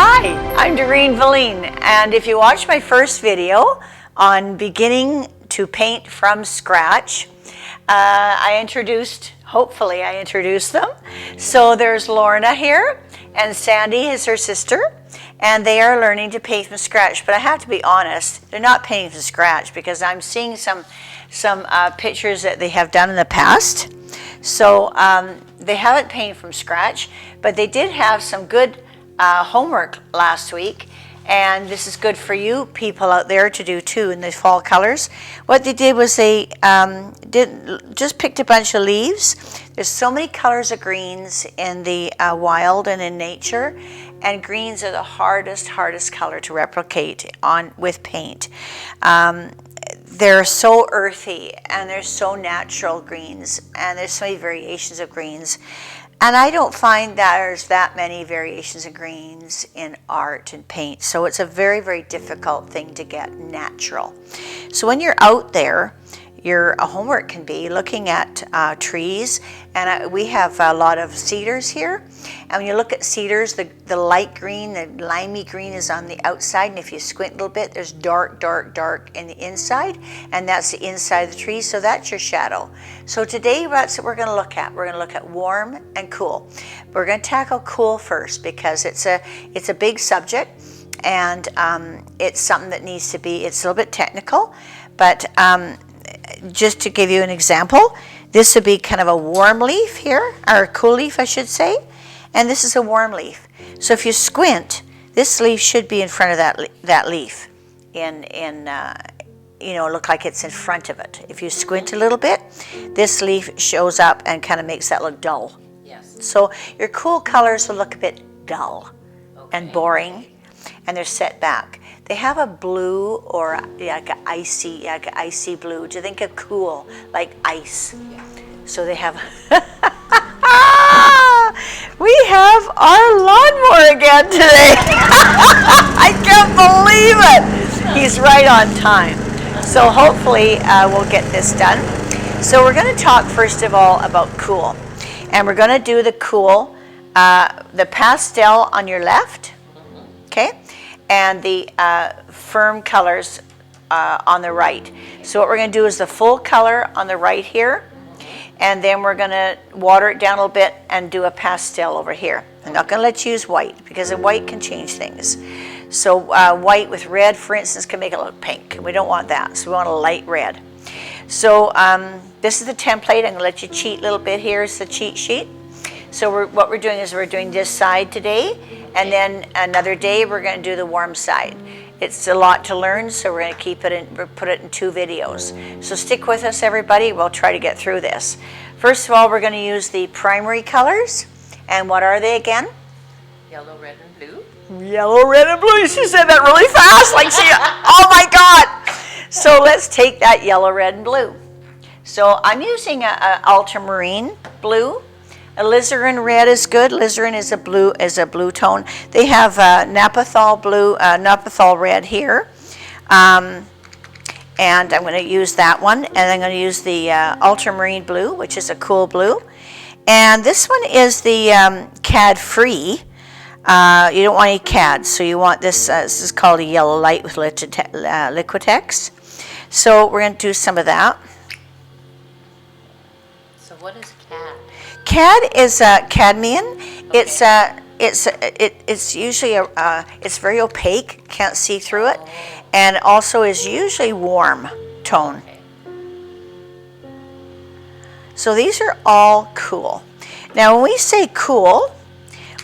Hi, I'm DoreenVelin, and if you watched my first video on beginning to paint from scratch, hopefully I introduced them. So there's Lorna here, and Sandy is her sister, and they are learning to paint from scratch. But I have to be honest, they're not painting from scratch because I'm seeing some pictures that they have done in the past. So they haven't painted from scratch, but they did have some good homework last week, and this is good for you people out there to do too in the fall colors. What they did was they just picked a bunch of leaves. There's so many colors of greens in the wild and in nature, and greens are the hardest color to replicate with paint. They're so earthy and they're so natural greens, and there's so many variations of greens. And I don't find that there's that many variations of greens in art and paint. So it's a very difficult thing to get natural. So when you're out there, your homework can be looking at trees. And we have a lot of cedars here. And when you look at cedars, the light green, the limey green is on the outside. And if you squint a little bit, there's dark in the inside. And that's the inside of the tree. So that's your shadow. So today, that's what we're going to look at. We're going to look at warm and cool. We're going to tackle cool first because it's a big subject. And it's something that needs to be, it's a little bit technical. But just to give you an example, this would be kind of a warm leaf here, or a cool leaf I should say, and this is a warm leaf. So if you squint, this leaf should be in front of that leaf, look like it's in front of it. If you squint a little bit, this leaf shows up and kind of makes that look dull. Yes. So your cool colors will look a bit dull and boring, and they're set back. They have a blue or like an icy blue. Do you think of cool, like ice? Yeah. So they have, we have our lawnmower again today. I can't believe it. He's right on time. So hopefully we'll get this done. So we're going to talk first of all about cool. And we're going to do the cool, the pastel on your left, okay? And the firm colors on the right. So what we're going to do is the full color on the right here, and then we're going to water it down a little bit and do a pastel over here. I'm not going to let you use white because the white can change things. So white with red, for instance, can make it look pink. We don't want that, so we want a light red. So this is the template. I'm going to let you cheat a little bit. Here's the cheat sheet. So what we're doing is we're doing this side today, and then another day we're going to do the warm side. It's a lot to learn, so we're going to keep it in, put it in 2 videos. So stick with us, everybody. We'll try to get through this. First of all, we're going to use the primary colors. And what are they again? Yellow, red, and blue. Yellow, red, and blue. She said that really fast, like she, oh my God. So let's take that yellow, red, and blue. So I'm using a ultramarine blue. Alizarin red is good. Alizarin is a blue tone. They have Naphthol blue, Naphthol red here, and I'm going to use that one. And I'm going to use the ultramarine blue, which is a cool blue. And this one is the CAD free. You don't want any CAD, so you want this. This is called a yellow light with Liquitex. So we're going to do some of that. So what is CAD? CAD is cadmium. Okay. It's usually it's very opaque, can't see through it, and also is usually warm tone. Okay. So these are all cool. Now when we say cool,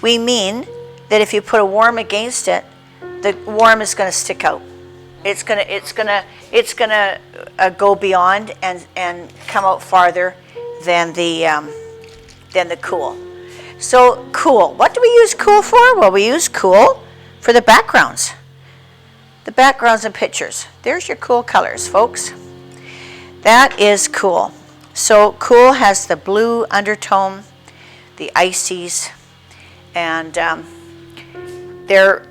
we mean that if you put a warm against it, the warm is going to stick out. It's gonna go beyond and come out farther than the cool. So cool. What do we use cool for? Well, we use cool for the backgrounds. The backgrounds and pictures. There's your cool colors, folks. That is cool. So cool has the blue undertone, the ices, and they're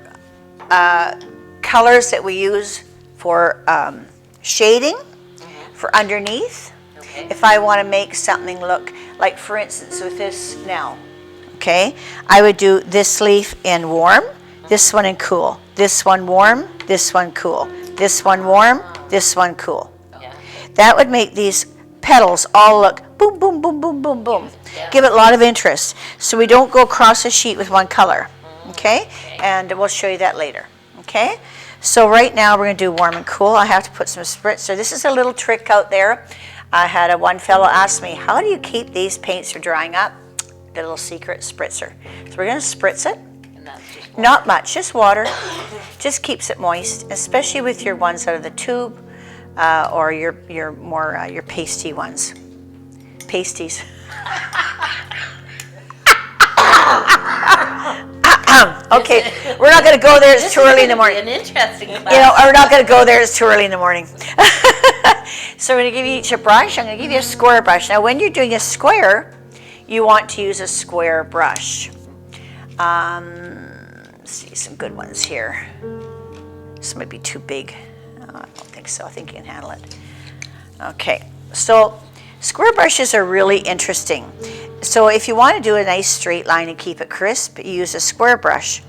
colors that we use for shading, for underneath. Okay. If I want to make something look like, for instance, with this now, okay, I would do this leaf in warm, this one and cool, this one warm, this one cool, this one warm, this one cool. Yeah. That would make these petals all look boom, boom, boom, boom, boom, boom. Yeah. Give it a lot of interest. So we don't go across the sheet with one color, okay? And we'll show you that later, okay? So right now we're going to do warm and cool. I have to put some spritzer. This is a little trick out there. I had one fellow ask me, how do you keep these paints from drying up? The little secret, spritzer. So we're going to spritz it. And that's just Not much, just water. Just keeps it moist, especially with your ones out of the tube or your more your pasty ones. Pasties. Okay, we're not going to go there. It's too early in the morning. An interesting class. You know, we're not going to go there. It's too early in the morning. So I'm going to give you each a brush. I'm going to give you a square brush. Now, when you're doing a square, you want to use a square brush. Let's see some good ones here. This might be too big. I don't think so. I think you can handle it. Okay, so square brushes are really interesting. So if you want to do a nice straight line and keep it crisp, you use a square brush.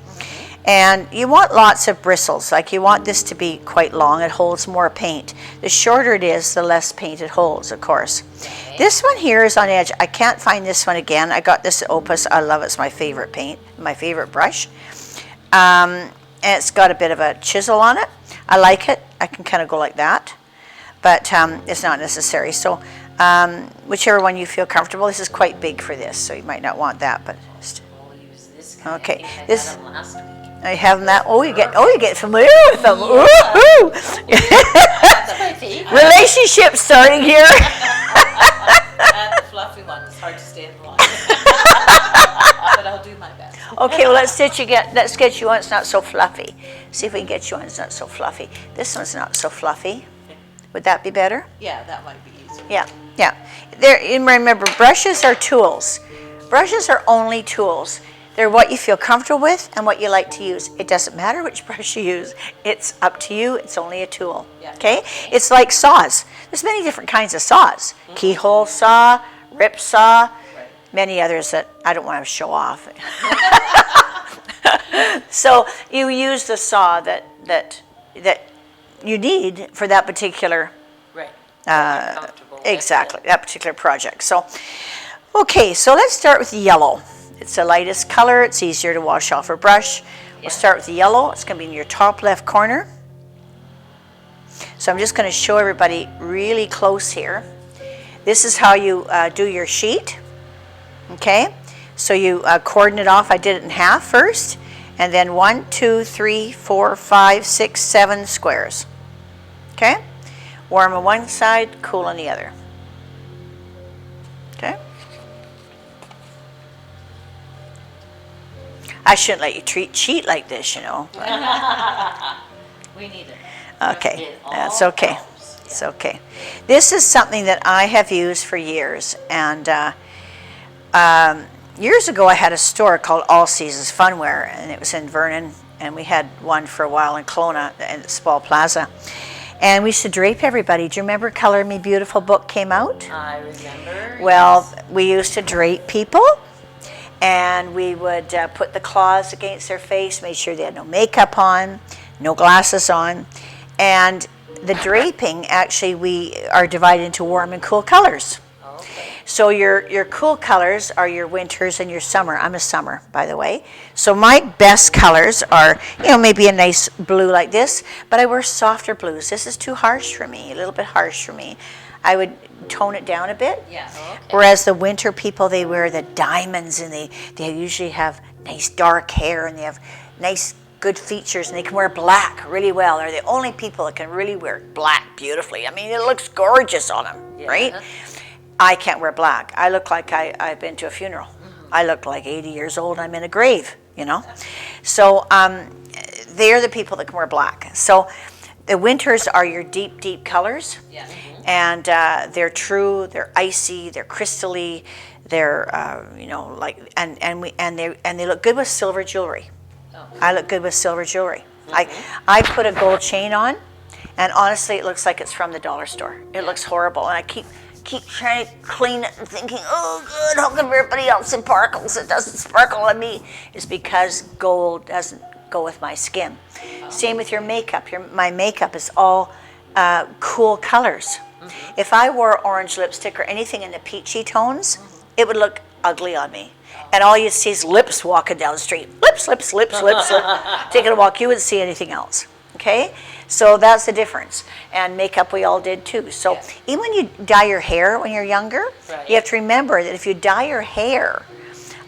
And you want lots of bristles. Like you want this to be quite long. It holds more paint. The shorter it is, the less paint it holds, of course. Okay. This one here is on edge. I can't find this one again. I got this at Opus. I love it. It's my favorite paint, my favorite brush. And it's got a bit of a chisel on it. I like it. I can kind of go like that. But it's not necessary. So whichever one you feel comfortable. This is quite big for this, so you might not want that. But We'll use this guy. Okay, I think I this- got him last week. I have them that. Oh, you get familiar with them. Yeah. Woohoo! That's my favorite. Relationship starting here. The fluffy one. It's hard to stay in the line. But I'll do my best. Okay, well let's get you one that's not so fluffy. See if we can get you one that's not so fluffy. This one's not so fluffy. Would that be better? Yeah, that might be easier. Yeah, yeah. And remember, brushes are tools. Brushes are only tools. They're what you feel comfortable with and what you like to use. It doesn't matter which brush you use. It's up to you. It's only a tool. Yeah. Okay? It's like saws. There's many different kinds of saws. Keyhole saw, rip saw, Right. many others that I don't want to show off. So you use the saw that you need for that particular Right. You're comfortable with exactly, it. that particular project. So, okay, so let's start with the yellow. It's the lightest color. It's easier to wash off a brush. We'll start with the yellow. It's going to be in your top left corner. So I'm just going to show everybody really close here. This is how you do your sheet. Okay, so you cordon it off. I did it in half first, and then 1, 2, 3, 4, 5, 6, 7 squares. Okay, warm on one side, cool on the other. Okay. I shouldn't let you cheat like this, you know. We need it. Okay, It all that's okay. helps. It's okay. This is something that I have used for years, and years ago I had a store called All Seasons Funwear, and it was in Vernon, and we had one for a while in Kelowna at Spall Plaza. And we used to drape everybody. Do you remember Color Me Beautiful book came out? I remember. Well, yes. we used to drape people, and we would put the claws against their face, made sure they had no makeup on, no glasses on. And the draping, actually, we are divided into warm and cool colors. Okay. So your cool colors are your winters and your summer. I'm a summer, by the way. So my best colors are, maybe a nice blue like this, but I wear softer blues. This is too harsh for me, a little bit harsh for me. I would tone it down a bit. Yeah. Okay. Whereas the winter people, they wear the diamonds, and they usually have nice dark hair, and they have nice good features, and they can wear black really well. They're the only people that can really wear black beautifully. I mean, it looks gorgeous on them, Yeah. right? I can't wear black. I look like I've been to a funeral. I look like 80 years old. I'm in a grave, So they're the people that can wear black. So the winters are your deep, deep colors. Yeah. And they're true, they're icy, they're crystally, they're and they look good with silver jewelry. Oh. I look good with silver jewelry. I put a gold chain on, and honestly, it looks like it's from the dollar store. It looks horrible, and I keep trying to clean it and thinking, oh, good, how come everybody else sparkles? It doesn't sparkle on me. It's because gold doesn't go with my skin. Same with your makeup. My makeup is all cool colors. If I wore orange lipstick or anything in the peachy tones, it would look ugly on me. And all you see is lips walking down the street. Lips, lips, lips, lips, lips. Taking a walk, you wouldn't see anything else. Okay? So that's the difference. And makeup we all did too. So even when you dye your hair when you're younger, you have to remember that if you dye your hair,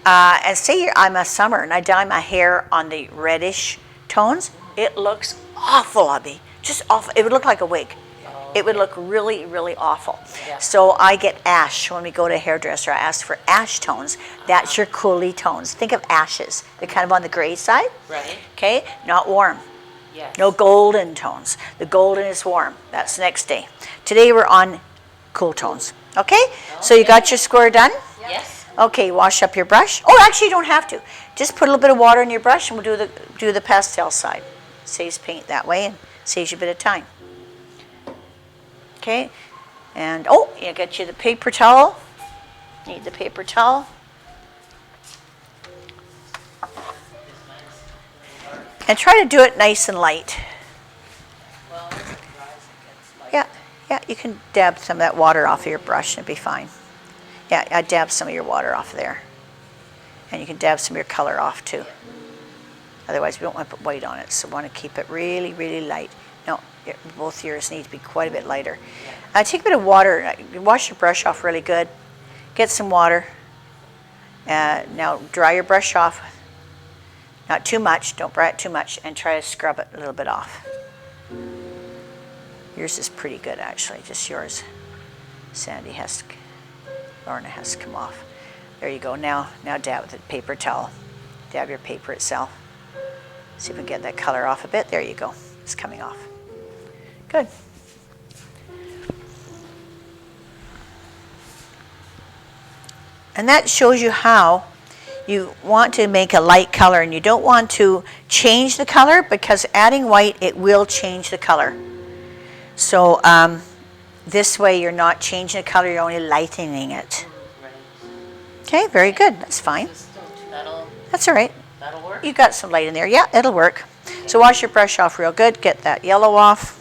and say I'm a summer and I dye my hair on the reddish tones, it looks awful on me. Just awful. It would look like a wig. It would look really, really awful. So I get ash when we go to a hairdresser. I ask for ash tones. That's your coolie tones. Think of ashes. They're kind of on the gray side. Right. Okay? Not warm. Yes. No golden tones. The golden is warm. That's the next day. Today we're on cool tones. Okay? So you got your square done? Yes. Okay, wash up your brush. Oh, actually you don't have to. Just put a little bit of water in your brush and we'll do the pastel side. Saves paint that way and saves you a bit of time. Okay, and you get you the paper towel. Need the paper towel. And try to do it nice and light. Well, if it dries, it gets light. Yeah, you can dab some of that water off of your brush and it'll be fine. Yeah, I dab some of your water off there. And you can dab some of your color off too. Otherwise, we don't want to put white on it, so we want to keep it really, really light. No, both yours need to be quite a bit lighter. Take a bit of water. Wash your brush off really good. Get some water. Now dry your brush off. Not too much. Don't dry it too much. And try to scrub it a little bit off. Yours is pretty good, actually. Just yours. Lorna has to come off. There you go. Now dab with the paper towel. Dab your paper itself. See if we can get that color off a bit. There you go. It's coming off. Good. And that shows you how you want to make a light color and you don't want to change the color because adding white, it will change the color. So this way you're not changing the color, you're only lightening it. Okay, very good. That's fine. That's all right. That'll work. You got some light in there. Yeah, it'll work. So wash your brush off real good. Get that yellow off.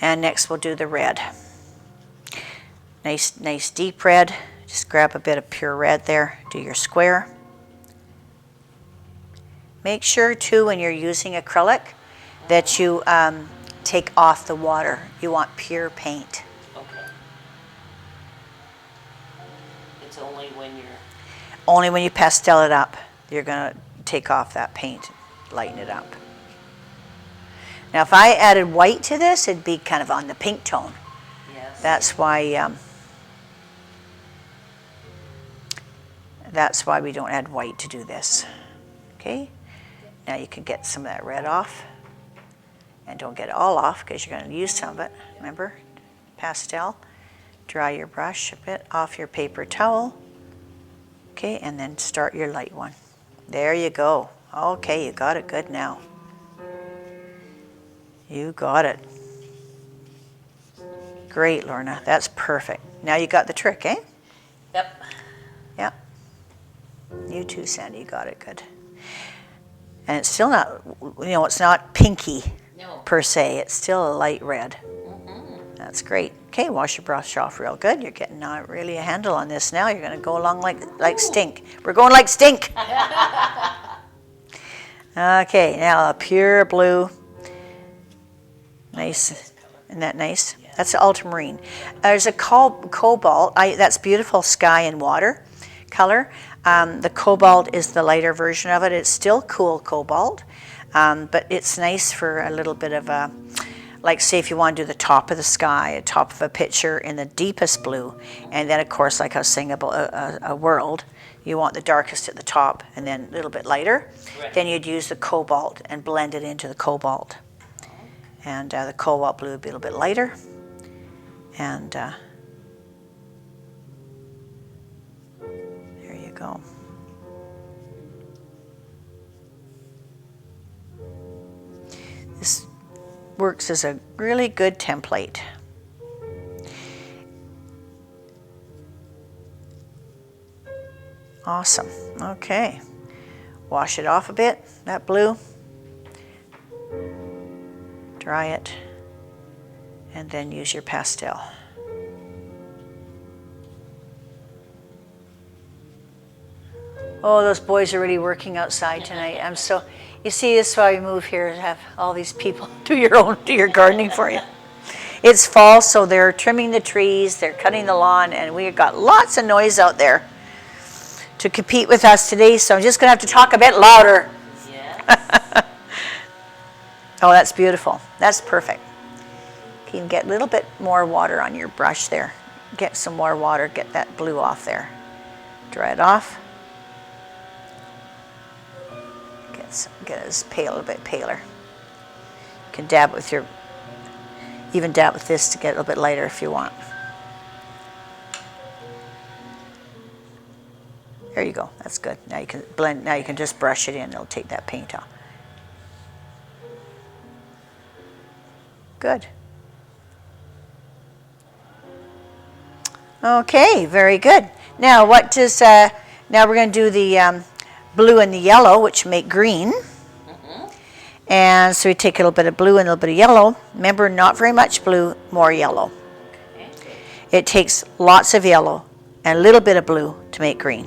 And next we'll do the red. Nice deep red. Just grab a bit of pure red there. Do your square. Make sure too when you're using acrylic that you take off the water. You want pure paint. Okay. It's only when you pastel it up, you're going to take off that paint, lighten it up. Now, if I added white to this, it'd be kind of on the pink tone. Yes. That's why we don't add white to do this. Okay? Now you can get some of that red off. And don't get it all off because you're going to use some of it. Remember? Pastel. Dry your brush a bit off your paper towel. Okay, and then start your light one. There you go. Okay, you got it good now. You got it. Great, Lorna. That's perfect. Now you got the trick, eh? Yep. Yeah. You too, Sandy. You got it good. And it's still not, it's not pinky per se. It's still a light red. That's great. Okay, wash your brush off real good. You're getting really a handle on this now. You're going to go along like stink. We're going like stink. Okay, now a pure blue. Nice. Isn't that nice? Yeah. That's ultramarine. There's a cobalt. That's beautiful sky and water color. The cobalt is the lighter version of it. It's still cool cobalt, but it's nice for a little bit of a, like say if you want to do the top of the sky, a top of a picture in the deepest blue, and then of course like I was saying about a world, you want the darkest at the top and then a little bit lighter, right. Then you'd use the cobalt and blend it into the cobalt. And the cobalt blue would be a little bit lighter. And there you go. This works as a really good template. Awesome. Okay. Wash it off a bit, that blue. Dry it. And then use your pastel. Oh, those boys are really working outside tonight. You see, this is why we move here, to have all these people do your gardening for you. It's fall, so they're trimming the trees, they're cutting the lawn, and we've got lots of noise out there to compete with us today, so I'm just going to have to talk a bit louder. Yes. Oh, that's beautiful. That's perfect. You can get a little bit more water on your brush there. Get some more water, get that blue off there. Dry it off. Get it a little bit paler. You can dab with even dab with this to get a little bit lighter if you want. There you go, that's good. Now you can blend, now you can just brush it in, it'll take that paint off. Good. Okay, very good. Now now we're going to do the blue and the yellow, which make green. And so we take a little bit of blue and a little bit of yellow. Remember, not very much blue, more yellow. Okay. It takes lots of yellow and a little bit of blue to make green.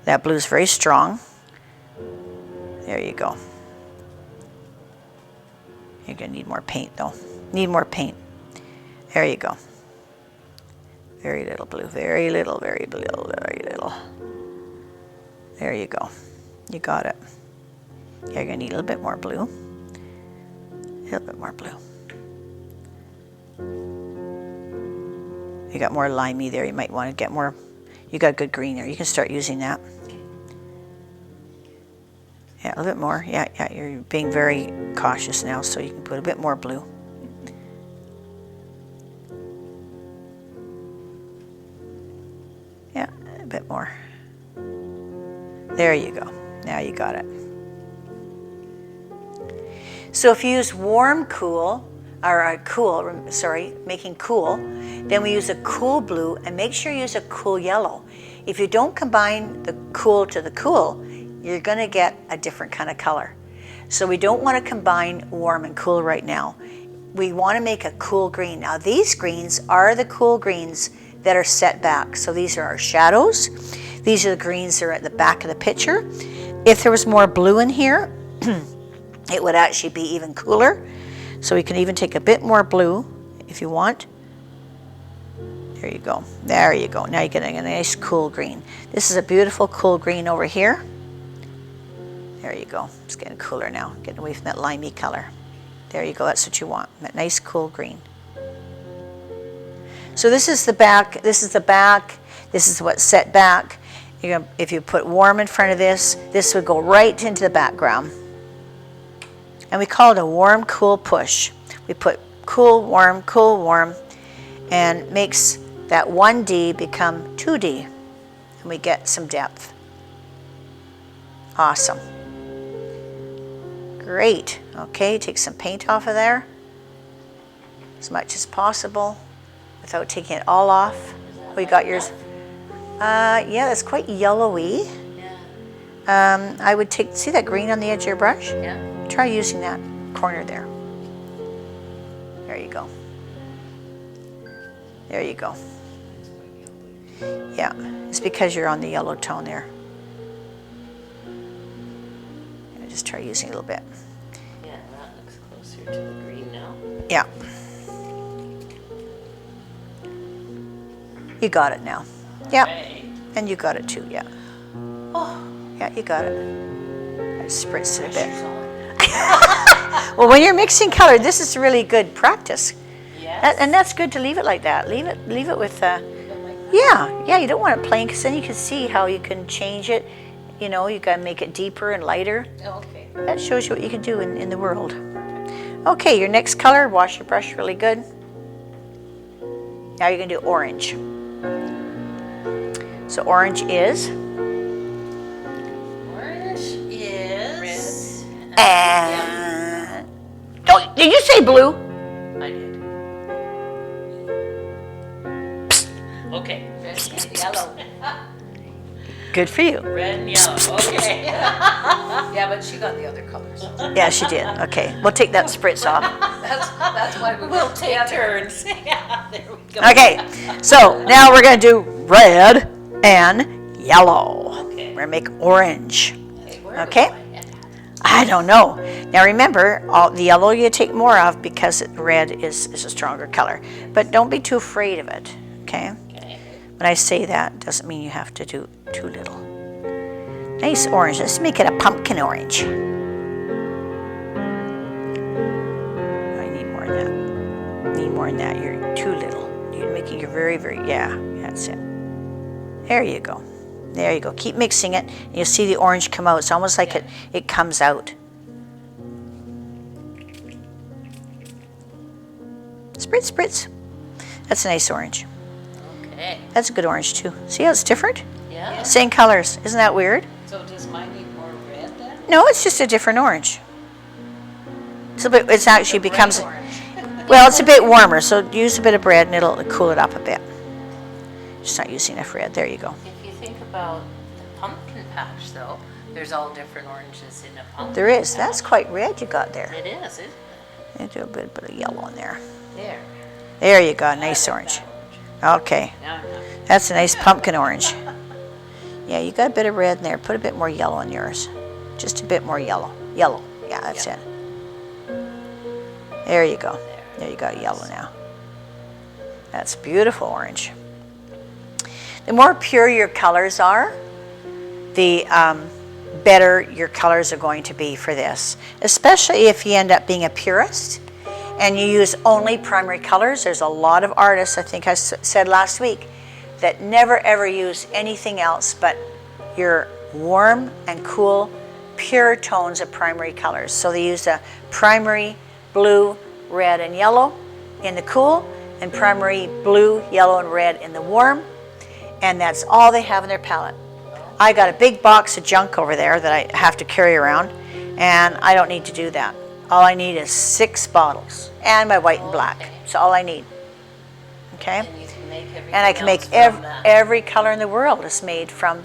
That blue is very strong. There you go. You're going to need more paint, though. Need more paint. There you go. Very little blue, very little, very little, very little. There you go. You got it. You're going to need a little bit more blue. A little bit more blue. You got more limey there. You might want to get more. You got good green there. You can start using that. Yeah, a little bit more. Yeah, you're being very cautious now, so you can put a bit more blue. Yeah, a bit more. There you go. Now you got it. So if you use warm cool, making cool, then we use a cool blue, and make sure you use a cool yellow. If you don't combine the cool to the cool, you're going to get a different kind of color. So we don't want to combine warm and cool right now. We want to make a cool green. Now these greens are the cool greens that are set back. So these are our shadows. These are the greens that are at the back of the picture. If there was more blue in here, it would actually be even cooler. So we can even take a bit more blue if you want. There you go. There you go. Now you're getting a nice cool green. This is a beautiful cool green over here. There you go. It's getting cooler now. Getting away from that limey color. There you go. That's what you want. That nice cool green. So this is the back. This is the back. This is what's set back. If you put warm in front of this would go right into the background. And we call it a warm, cool push. We put cool, warm, and makes that 1D become 2D. And we get some depth. Awesome. Great. Okay, take some paint off of there as much as possible without taking it all off. We got yours. Yeah, that's quite yellowy. Yeah. I would see that green on the edge of your brush? Yeah. Try using that corner there. There you go. There you go. Yeah, it's because you're on the yellow tone there. Just try using a little bit. Yeah, that looks closer to the green now. Yeah. You got it now. Yeah. Okay. And you got it too, yeah. Oh. Yeah, you got it. I spritzed it a bit. Well, when you're mixing color, this is really good practice. Yes. And that's good to leave it like that. Leave it with, yeah, you don't want it plain, because then you can see how you can change it. You know, you gotta make it deeper and lighter. Okay. That shows you what you can do in the world. Okay, your next color, wash your brush really good. Now you're gonna do orange. So orange is? And oh, did you say blue? I did. Psst. Okay. Red and yellow. Good for you. Red and yellow. Okay. Yeah, but she got the other colors. Yeah, she did. Okay, we'll take that spritz off. That's why we'll take turns. Yeah, there we go. Okay, so now we're going to do red and yellow. Okay. We're going to make orange. Where Okay. do I end up? I don't know. Now remember, all the yellow you take more of because red is a stronger color. But don't be too afraid of it, okay? Okay. When I say that, doesn't mean you have to do too little. Nice orange. Let's make it a pumpkin orange. I need more than that. Need more than that. You're too little. You're making it very, very, yeah, that's it. There you go. There you go. Keep mixing it. And you'll see the orange come out. It's almost like it comes out. Spritz, spritz. That's a nice orange. Okay. That's a good orange too. See how it's different? Yeah. Same colors. Isn't that weird? So does mine need more red then? No, it's just a different orange. It's actually becomes, Orange. well, it's a bit warmer, so use a bit of red and it'll cool it up a bit. Just not using enough red. There you go. If you think about the pumpkin patch, though, there's all different oranges in a pumpkin. There is. patch. That's quite red you got there. It is, isn't it? And do a bit of yellow in there. There. There you go. Nice I like orange. that Okay. Now I'm happy. That's a nice pumpkin orange. Yeah, you got a bit of red in there. Put a bit more yellow in yours. Just a bit more yellow. Yellow. Yeah, that's it. There you go. There you got yellow now. That's beautiful orange. The more pure your colors are, the better your colors are going to be for this. Especially if you end up being a purist and you use only primary colors. There's a lot of artists, I think I said last week, that never ever use anything else but your warm and cool, pure tones of primary colors. So they use a primary blue, red, and yellow in the cool, and primary blue, yellow, and red in the warm, and that's all they have in their palette. I got a big box of junk over there that I have to carry around, and I don't need to do that. All I need is 6 bottles and my white and black. So all I need. Okay? And you can make everything And I can make else from that. every color in the world is made from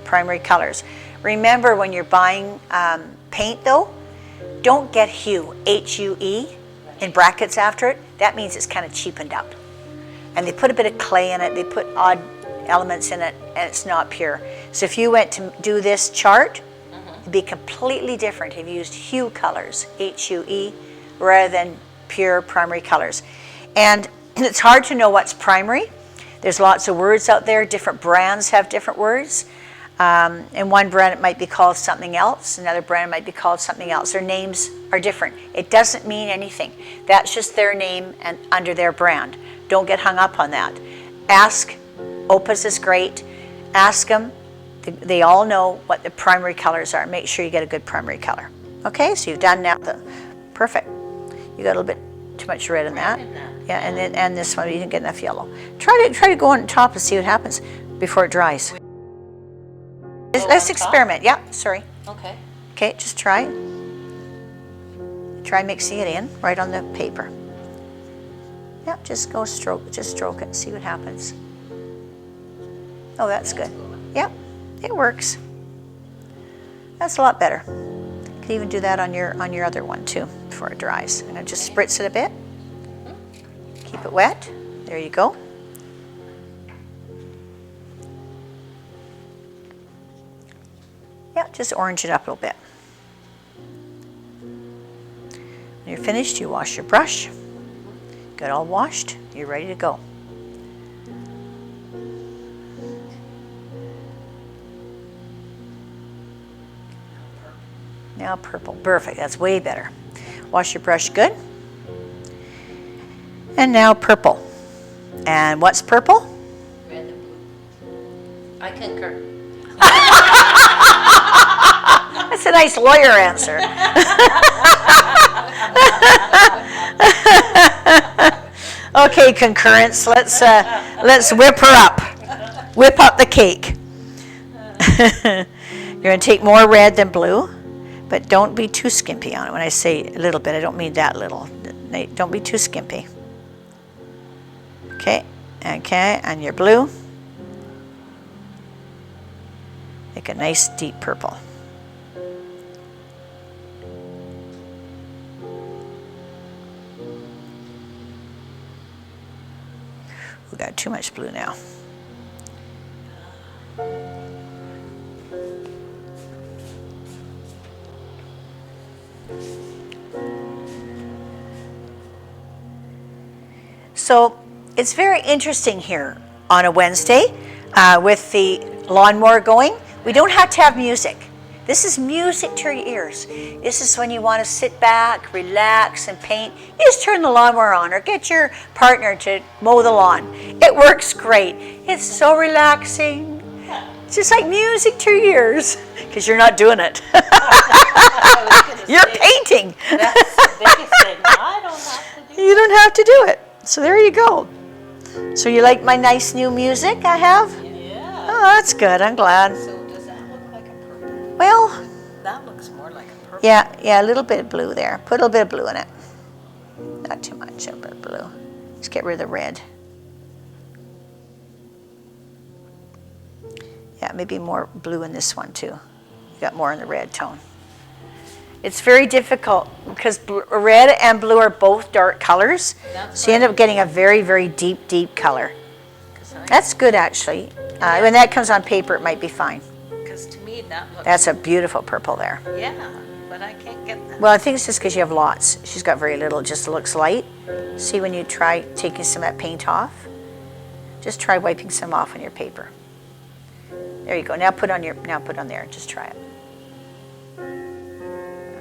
primary colors. Remember, when you're buying paint, though, don't get hue, H-U-E, in brackets after it. That means it's kind of cheapened up. And they put a bit of clay in it. They put odd elements in it, and it's not pure. So if you went to do this chart, it'd be completely different if you used hue colors, H-U-E, rather than pure primary colors. And it's hard to know what's primary. There's lots of words out there. Different brands have different words. In one brand it might be called something else. Another brand might be called something else. Their names are different. It doesn't mean anything. That's just their name and under their brand. Don't get hung up on that. Ask. Opus is great. Ask them. They all know what the primary colors are. Make sure you get a good primary color. Okay, so you've done now perfect. You got a little bit too much red in that. Yeah, and this one you didn't get enough yellow. Try to go on top and see what happens before it dries. Let's experiment. Yeah, sorry. Okay. Okay, just try. Try mixing it in right on the paper. Yep, just stroke it and see what happens. Oh, that's good. Yep, it works. That's a lot better. You can even do that on your other one too before it dries. I'm gonna just spritz it a bit. Keep it wet. There you go. Yeah, just orange it up a little bit. When you're finished, you wash your brush. Got it all washed, you're ready to go. Now purple, perfect, that's way better. Wash your brush good. And now purple. And what's purple? Red and blue. I concur. That's a nice lawyer answer. Okay, concurrence. Let's whip her up. Whip up the cake. You're going to take more red than blue, but don't be too skimpy on it. When I say a little bit, I don't mean that little. Don't be too skimpy. Okay, and your blue. Make a nice deep purple. We got too much blue now. So it's very interesting here on a Wednesday with the lawnmower going. We don't have to have music. This is music to your ears. This is when you want to sit back, relax, and paint. You just turn the lawnmower on or get your partner to mow the lawn. It works great. It's so relaxing. It's just like music to your ears because you're not doing it. You're painting. That's the biggest thing. I don't have to do You don't have to do it. So there you go. So you like my nice new music I have? Yeah. Oh, that's good. I'm glad. So does that look like a purple? Well, That looks more like a purple. yeah, a little bit of blue there. Put a little bit of blue in it. Not too much, a bit of blue. Let's get rid of the red. Yeah, maybe more blue in this one too. You got more in the red tone. It's very difficult because red and blue are both dark colors. So you end up getting a very, very deep, deep color. That's good actually. When that comes on paper, it might be fine. Because to me that looks... That's a beautiful purple there. Yeah, but I can't get that. Well, I think it's just because you have lots. She's got very little, it just looks light. See when you try taking some of that paint off? Just try wiping some off on your paper. There you go. Now put on there. Just try it.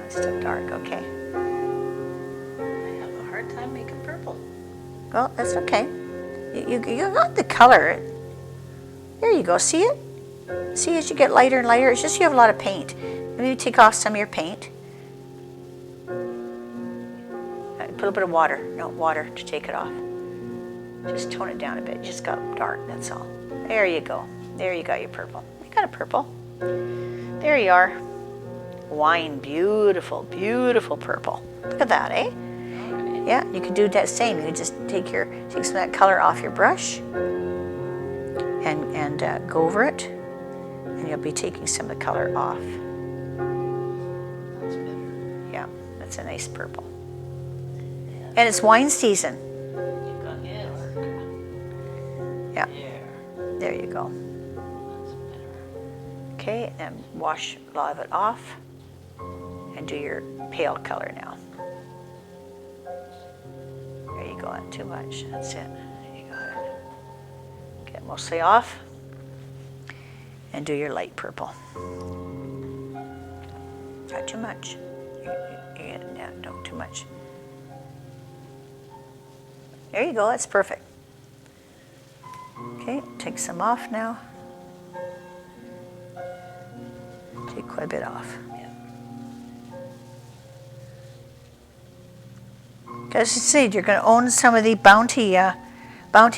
It's still dark, okay. I have a hard time making purple. Well, that's okay. You got the color. There you go. See it? See as you get lighter and lighter, it's just you have a lot of paint. Maybe take off some of your paint. Put a little bit of water. No, water to take it off. Just tone it down a bit. Just got dark, that's all. There you go. There you got your purple. You got a purple. There you are. Wine, beautiful, beautiful purple. Look at that, eh? Yeah, you can do that same. You can just take some of that color off your brush and go over it, and you'll be taking some of the color off. That's better. Yeah, that's a nice purple. And it's wine season. You got Yeah, there. there you go. That's better. Okay, and wash a lot of it off and do your pale color now. There you go, not too much, that's it. There you got it. Get it mostly off and do your light purple. Not too much. Don't too much. There you go, that's perfect. Okay, take some off now. Take quite a bit off. As you said, you're going to own some of the Bounty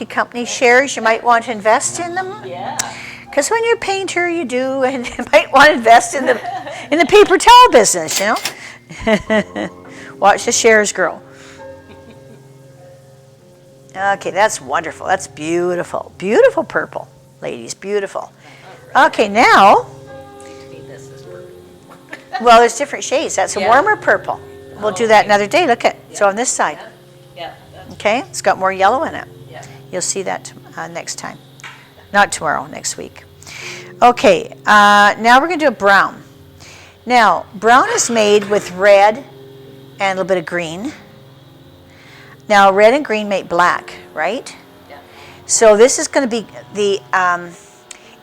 Company shares. You might want to invest in them. Yeah. Because when you're a painter, you do, and you might want to invest in the paper towel business, you know. Watch the shares grow. Okay, that's wonderful. That's beautiful. Beautiful purple, ladies. Beautiful. Okay, now. To me, this is purple. Well, there's different shades. That's a warmer purple. We'll do that another day. Look at so on this side. Yeah. That's Okay, it's got more yellow in it. Yeah. You'll see that next time. Not tomorrow, next week. Okay, now we're going to do a brown. Now, brown is made with red and a little bit of green. Now, red and green make black, right? Yeah. So this is going to be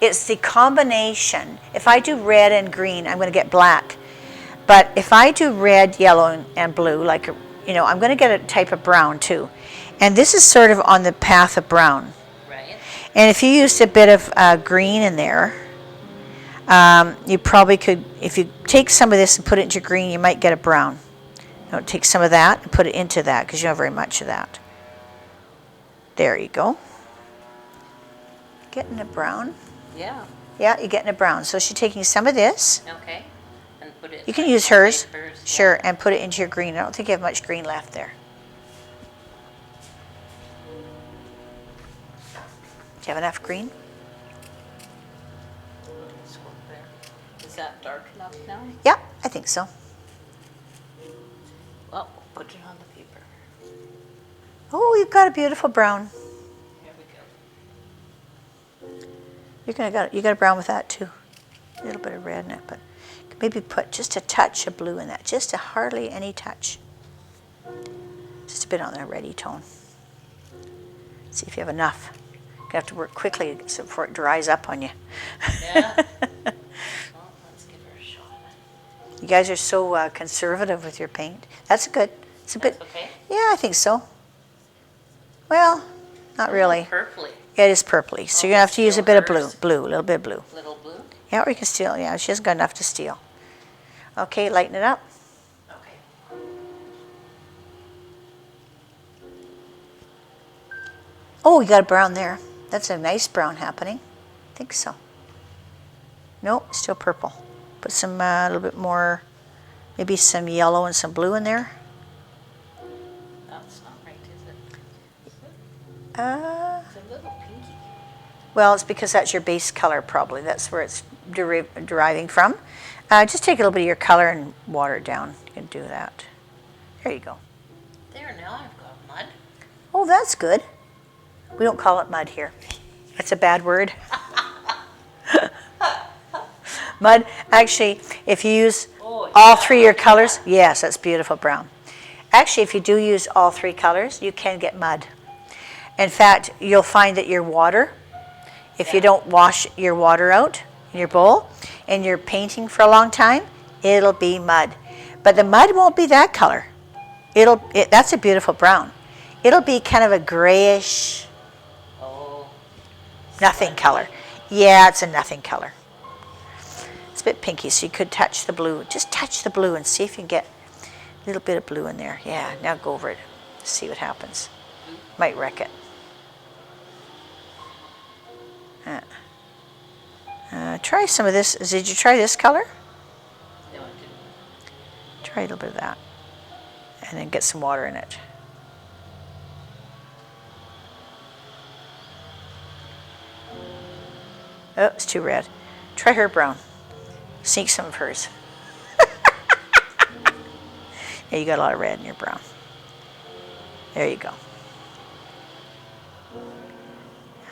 it's the combination. If I do red and green, I'm going to get black. But if I do red, yellow, and blue, like, I'm going to get a type of brown too. And this is sort of on the path of brown. Right. And if you used a bit of green in there, you probably could, if you take some of this and put it into green, you might get a brown. Take some of that and put it into that because you don't have very much of that. There you go. Getting a brown. Yeah. Yeah, you're getting a brown. So she's taking some of this. Okay. And put it. You can use hers, Hers. sure, and put it into your green. I don't think you have much green left there. Do you have enough green? Squirt there. enough now? Yeah, I think so. Well, put it on the paper. Oh, you've got a beautiful brown. Here we go. You got a brown with that too. A little bit of red in it, but maybe put just a touch of blue in that. Just a hardly any touch. Just a bit on the reddy tone. See if you have enough. You have to work quickly before it dries up on you. Yeah. Well, let's give her a shot. You guys are so conservative with your paint. That's good. It's a bit. Okay. Yeah, I think so. Well, not really. Purpley. Yeah, it is purpley. So you're gonna have to use a bit of blue. A little bit of blue. Little blue. Yeah, or you can steal. Yeah, she hasn't got enough to steal. Okay, lighten it up. Okay. Oh, you got a brown there. That's a nice brown happening. I think so. Nope, still purple. Put some, a little bit more, maybe some yellow and some blue in there. That's not right, is it? It's a little pinky. Well, it's because that's your base color probably. That's where it's deriving from. Just take a little bit of your color and water it down. You can do that. There you go. There, now I've got mud. Oh, that's good. We don't call it mud here. That's a bad word. Mud, actually, if you use all three of your colors, yes, that's beautiful brown. Actually, if you do use all three colors, you can get mud. In fact, you'll find that your water, if you don't wash your water out in your bowl and you're painting for a long time, it'll be mud. But the mud won't be that color. That's a beautiful brown. It'll be kind of a grayish, nothing color. Yeah, it's a nothing color. It's a bit pinky, so you could touch the blue. Just touch the blue and see if you can get a little bit of blue in there. Yeah, now go over it. See what happens. Might wreck it. Try some of this. Did you try this color? No, I didn't. Try a little bit of that. And then get some water in it. Oh, it's too red. Try her brown. Sneak some of hers. Yeah, you got a lot of red in your brown. There you go.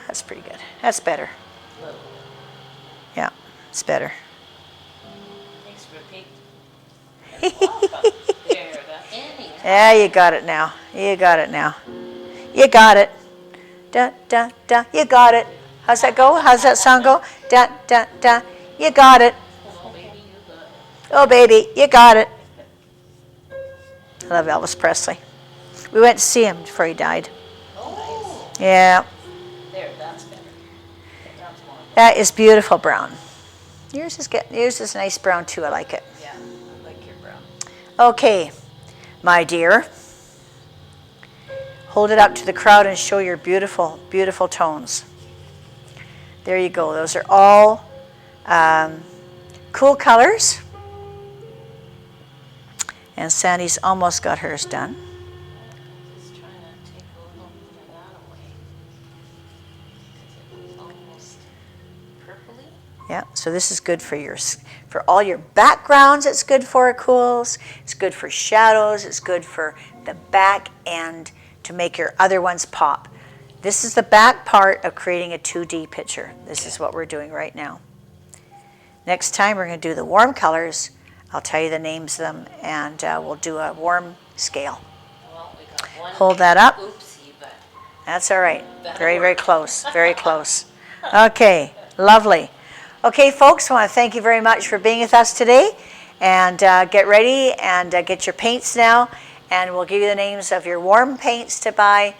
That's pretty good. That's better. Yeah, it's better. Thanks for the paint. There, that's Annie. Yeah, you got it now. You got it now. You got it. Da, da, da. You got it. How's that go? How's that song go? Da, da, da. You got it. Oh, baby, you got it. Oh, baby, you got it. I love Elvis Presley. We went to see him before he died. Oh, Yeah, there, that's better. That's more. that is beautiful brown. Yours is nice brown too. I like it. Yeah, I like your brown. Okay, my dear. Hold it up to the crowd and show your beautiful, beautiful tones. There you go. Those are all cool colors. And Sandy's almost got hers done. Just trying to take a little bit of that away. Because it was almost purpley. Yeah, so this is good for all your backgrounds. It's good for cools. It's good for shadows. It's good for the back end to make your other ones pop. This is the back part of creating a 2D picture. This is what we're doing right now. Next time we're going to do the warm colors. I'll tell you the names of them, and we'll do a warm scale. Well, we got one. Hold that up. Oopsie, but That's all right. Very, very close. Very close. Okay, lovely. Okay, folks, I want to thank you very much for being with us today. And get ready and get your paints now. And we'll give you the names of your warm paints to buy.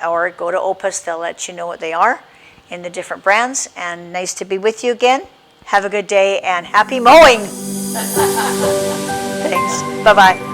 Or go to Opus. They'll let you know what they are in the different brands. And nice to be with you again. Have a good day and happy mowing. Thanks. Bye-bye.